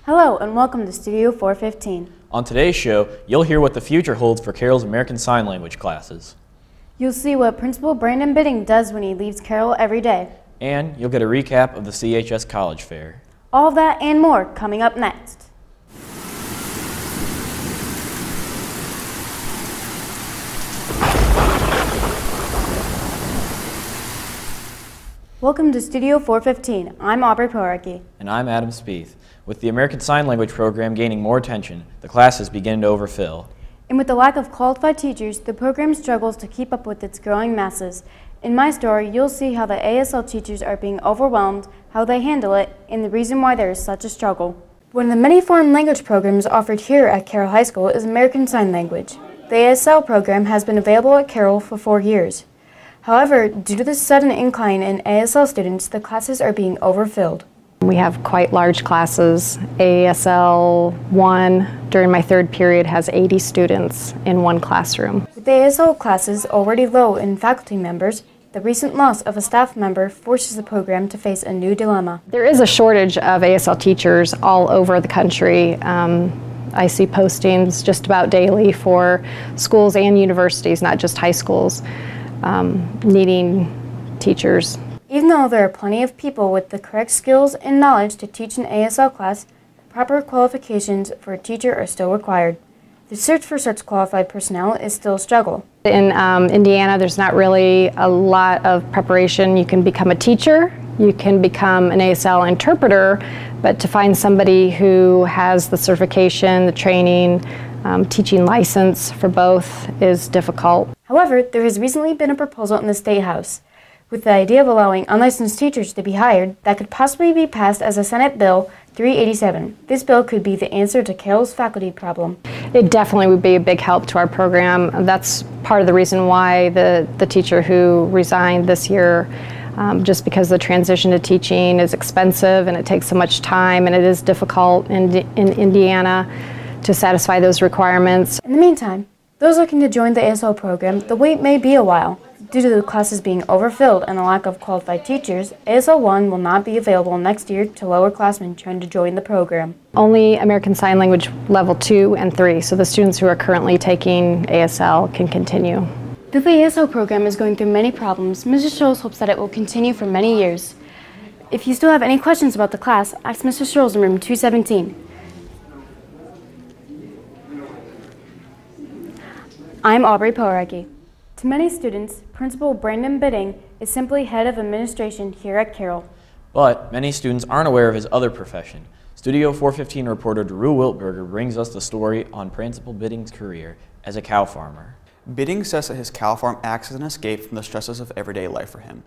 Hello and welcome to Studio 415. On today's show, you'll hear what the future holds for Carroll's American Sign Language classes. You'll see what Principal Brandon Bidding does when he leaves Carroll every day. And you'll get a recap of the CHS College Fair. All of that and more coming up next. Welcome to Studio 415. I'm Aubrey Powerke. And I'm Adam Spieth. With the American Sign Language program gaining more attention, the classes begin to overfill. And with the lack of qualified teachers, the program struggles to keep up with its growing masses. In my story, you'll see how the ASL teachers are being overwhelmed, how they handle it, and the reason why there is such a struggle. One of the many foreign language programs offered here at Carroll High School is American Sign Language. The ASL program has been available at Carroll for 4 years. However, due to the sudden incline in ASL students, the classes are being overfilled. We have quite large classes. ASL 1 during my third period has 80 students in one classroom. With the ASL classes already low in faculty members, the recent loss of a staff member forces the program to face a new dilemma. There is a shortage of ASL teachers all over the country. I see postings just about daily for schools and universities, not just high schools, needing teachers. Even though there are plenty of people with the correct skills and knowledge to teach an ASL class, the proper qualifications for a teacher are still required. The search for such qualified personnel is still a struggle. In Indiana, there's not really a lot of preparation. You can become a teacher, you can become an ASL interpreter, but to find somebody who has the certification, the training, teaching license for both is difficult. However, there has recently been a proposal in the State House with the idea of allowing unlicensed teachers to be hired that could possibly be passed as a Senate Bill 387. This bill could be the answer to Carroll's faculty problem. It definitely would be a big help to our program. That's part of the reason why the teacher who resigned this year, just because the transition to teaching is expensive and it takes so much time and it is difficult in Indiana to satisfy those requirements. In the meantime, those looking to join the ASL program, the wait may be a while. Due to the classes being overfilled and the lack of qualified teachers, ASL 1 will not be available next year to lowerclassmen trying to join the program. Only American Sign Language Level 2 and 3, so the students who are currently taking ASL can continue. Though the ASL program is going through many problems, Mrs. Scholes hopes that it will continue for many years. If you still have any questions about the class, ask Mrs. Scholes in room 217. I'm Aubrey Powerke. To many students, Principal Brandon Bidding is simply head of administration here at Carroll. But many students aren't aware of his other profession. Studio 415 reporter Drew Wiltberger brings us the story on Principal Bidding's career as a cow farmer. Bidding says that his cow farm acts as an escape from the stresses of everyday life for him.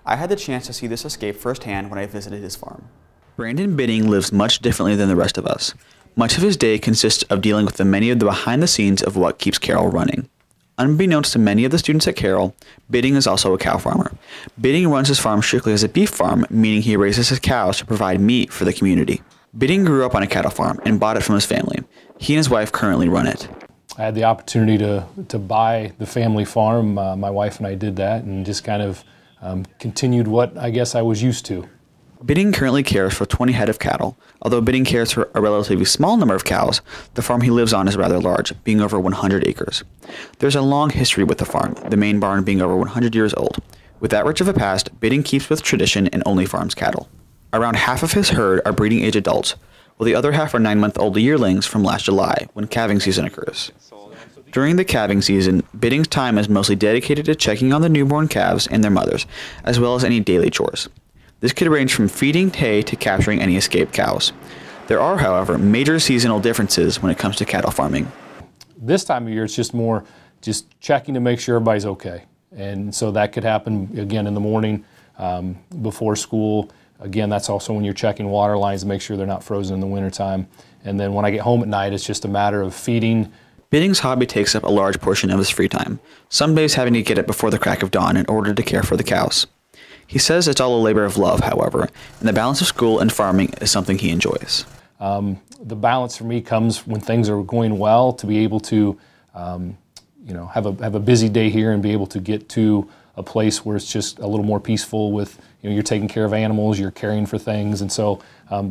I had the chance to see this escape firsthand when I visited his farm. Brandon Bidding lives much differently than the rest of us. Much of his day consists of dealing with the many of the behind the scenes of what keeps Carroll running. Unbeknownst to many of the students at Carroll, Bidding is also a cow farmer. Bidding runs his farm strictly as a beef farm, meaning he raises his cows to provide meat for the community. Bidding grew up on a cattle farm and bought it from his family. He and his wife currently run it. I had the opportunity to buy the family farm. My wife and I did that and just kind of continued what I guess I was used to. Bidding currently cares for 20 head of cattle. Although Bidding cares for a relatively small number of cows, the farm he lives on is rather large, being over 100 acres. There's a long history with the farm, the main barn being over 100 years old. With that rich of a past, Bidding keeps with tradition and only farms cattle. Around half of his herd are breeding age adults, while the other half are 9-month-old yearlings from last July, when calving season occurs. During the calving season, Bidding's time is mostly dedicated to checking on the newborn calves and their mothers, as well as any daily chores. This could range from feeding hay to capturing any escaped cows. There are, however, major seasonal differences when it comes to cattle farming. This time of year, it's just more checking to make sure everybody's okay. And so that could happen, again, in the morning before school. Again, that's also when you're checking water lines to make sure they're not frozen in the wintertime. And then when I get home at night, it's just a matter of feeding. Bidding's hobby takes up a large portion of his free time, some days having to get up before the crack of dawn in order to care for the cows. He says it's all a labor of love, however, and the balance of school and farming is something he enjoys. The balance for me comes when things are going well, to be able to have a busy day here and be able to get to a place where it's just a little more peaceful with, you're taking care of animals, you're caring for things, and so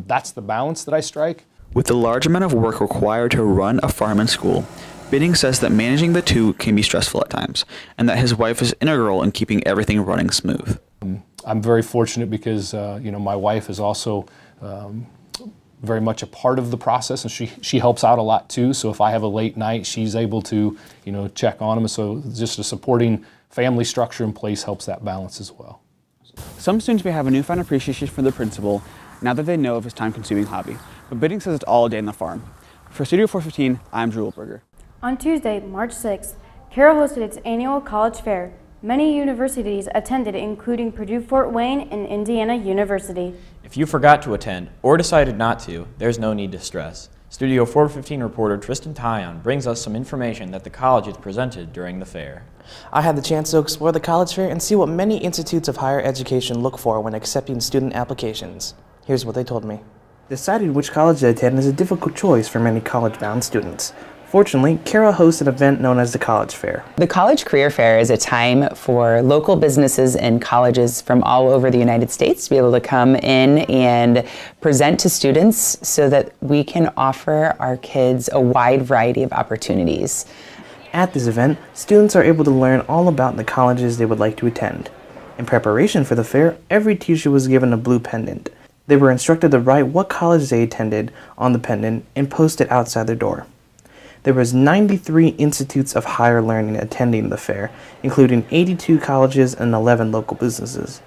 that's the balance that I strike. With the large amount of work required to run a farm and school, Bidding says that managing the two can be stressful at times, and that his wife is integral in keeping everything running smooth. I'm very fortunate because my wife is also very much a part of the process, and she helps out a lot too. So if I have a late night, she's able to check on them. So just a supporting family structure in place helps that balance as well. Some students may have a newfound appreciation for the principal now that they know of his time-consuming hobby, but Bidding says it's all a day in the farm. For Studio 415, I'm Drew Wiltberger. On Tuesday, March 6th, Carroll hosted its annual college fair. Many universities attended, including Purdue Fort Wayne and Indiana University. If you forgot to attend or decided not to, there's no need to stress. Studio 415 reporter Tristan Tyon brings us some information that the colleges presented during the fair. I had the chance to explore the college fair and see what many institutes of higher education look for when accepting student applications. Here's what they told me. Deciding which college to attend is a difficult choice for many college-bound students. Fortunately, Carroll hosts an event known as the College Fair. The College Career Fair is a time for local businesses and colleges from all over the United States to be able to come in and present to students so that we can offer our kids a wide variety of opportunities. At this event, students are able to learn all about the colleges they would like to attend. In preparation for the fair, every teacher was given a blue pendant. They were instructed to write what college they attended on the pendant and post it outside their door. There was 93 institutes of higher learning attending the fair, including 82 colleges and 11 local businesses.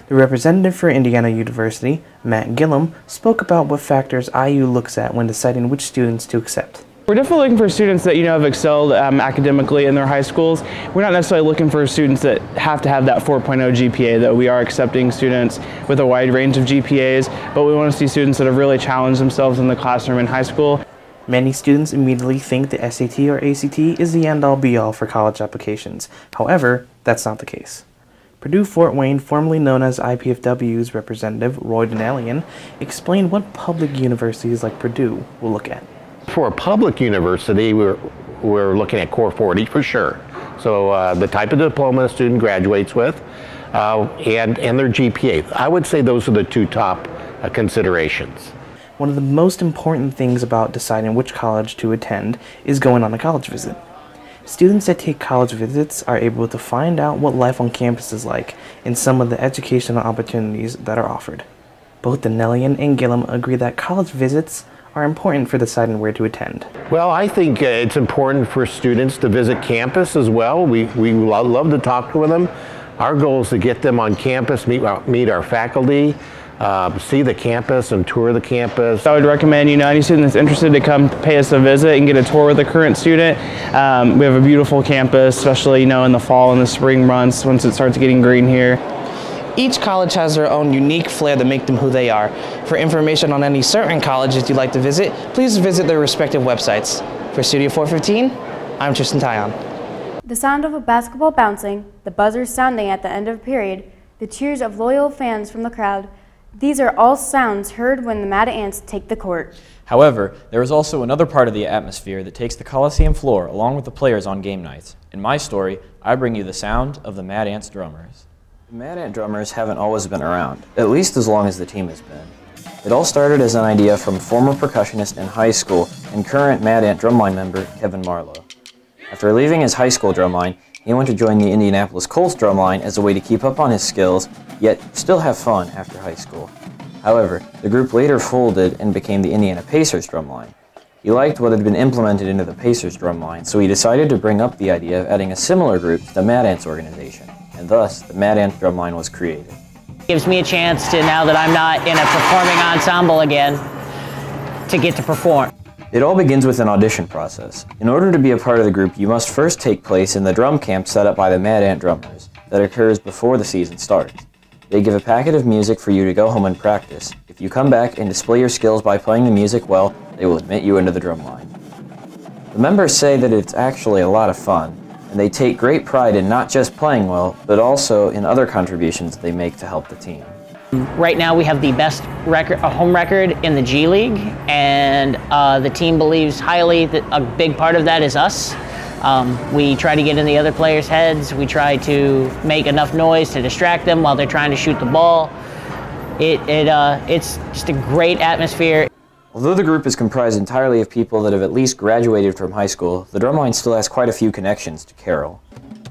The representative for Indiana University, Matt Gillum, spoke about what factors IU looks at when deciding which students to accept. We're definitely looking for students that have excelled academically in their high schools. We're not necessarily looking for students that have to have that 4.0 GPA, though we are accepting students with a wide range of GPAs, but we want to see students that have really challenged themselves in the classroom in high school. Many students immediately think the SAT or ACT is the end-all be-all for college applications. However, that's not the case. Purdue Fort Wayne, formerly known as IPFW's representative, Roy Donnellian, explained what public universities like Purdue will look at. For a public university, we're looking at Core 40 for sure. So the type of diploma a student graduates with and their GPA. I would say those are the two top considerations. One of the most important things about deciding which college to attend is going on a college visit. Students that take college visits are able to find out what life on campus is like and some of the educational opportunities that are offered. Both Donnellian and Gillum agree that college visits are important for deciding where to attend. Well, I think it's important for students to visit campus as well. We love to talk with them. Our goal is to get them on campus, meet our faculty, see the campus and tour the campus. I would recommend any student that's interested to come pay us a visit and get a tour with a current student. We have a beautiful campus, especially in the fall and the spring months once it starts getting green here. Each college has their own unique flair that make them who they are. For information on any certain colleges you'd like to visit, please visit their respective websites. For Studio 415, I'm Tristan Tyon. The sound of a basketball bouncing, the buzzer sounding at the end of a period, the cheers of loyal fans from the crowd, these are all sounds heard when the Mad Ants take the court. However, there is also another part of the atmosphere that takes the Coliseum floor along with the players on game nights. In my story, I bring you the sound of the Mad Ants drummers. The Mad Ant drummers haven't always been around, at least as long as the team has been. It all started as an idea from former percussionist in high school and current Mad Ant Drumline member Kevin Marlowe. After leaving his high school drumline, he went to join the Indianapolis Colts drumline as a way to keep up on his skills, yet still have fun after high school. However, the group later folded and became the Indiana Pacers drumline. He liked what had been implemented into the Pacers drumline, so he decided to bring up the idea of adding a similar group to the Mad Ants organization, and thus the Mad Ants drumline was created. It gives me a chance to, now that I'm not in a performing ensemble again, to get to perform. It all begins with an audition process. In order to be a part of the group, you must first take place in the drum camp set up by the Mad Ant drummers that occurs before the season starts. They give a packet of music for you to go home and practice. If you come back and display your skills by playing the music well, they will admit you into the drum line. The members say that it's actually a lot of fun, and they take great pride in not just playing well, but also in other contributions they make to help the team. Right now we have the best home record in the G League, and the team believes highly that a big part of that is us. We try to get in the other players' heads. We try to make enough noise to distract them while they're trying to shoot the ball. It's just a great atmosphere. Although the group is comprised entirely of people that have at least graduated from high school, the Drumline still has quite a few connections to Carroll.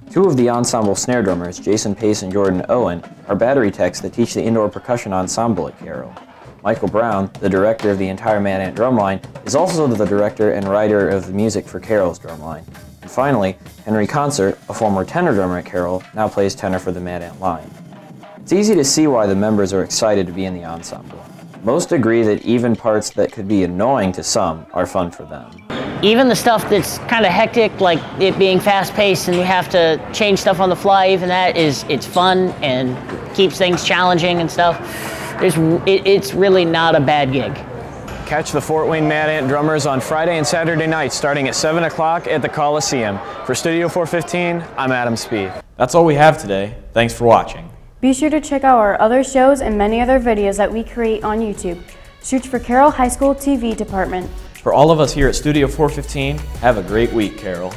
Two of the ensemble snare drummers, Jason Pace and Jordan Owen, are battery techs that teach the indoor percussion ensemble at Carroll. Michael Brown, the director of the entire Mad Ant Drumline, is also the director and writer of the music for Carroll's Drumline. And finally, Henry Concert, a former tenor drummer at Carroll, now plays tenor for the Mad Ant line. It's easy to see why the members are excited to be in the ensemble. Most agree that even parts that could be annoying to some are fun for them. Even the stuff that's kind of hectic, like it being fast-paced and you have to change stuff on the fly, even that it's fun and keeps things challenging and stuff. It's really not a bad gig. Catch the Fort Wayne Mad Ant Drummers on Friday and Saturday nights starting at 7 o'clock at the Coliseum. For Studio 415, I'm Adam Speed. That's all we have today. Thanks for watching. Be sure to check out our other shows and many other videos that we create on YouTube. Search for Carroll High School TV Department. For all of us here at Studio 415, have a great week, Carroll.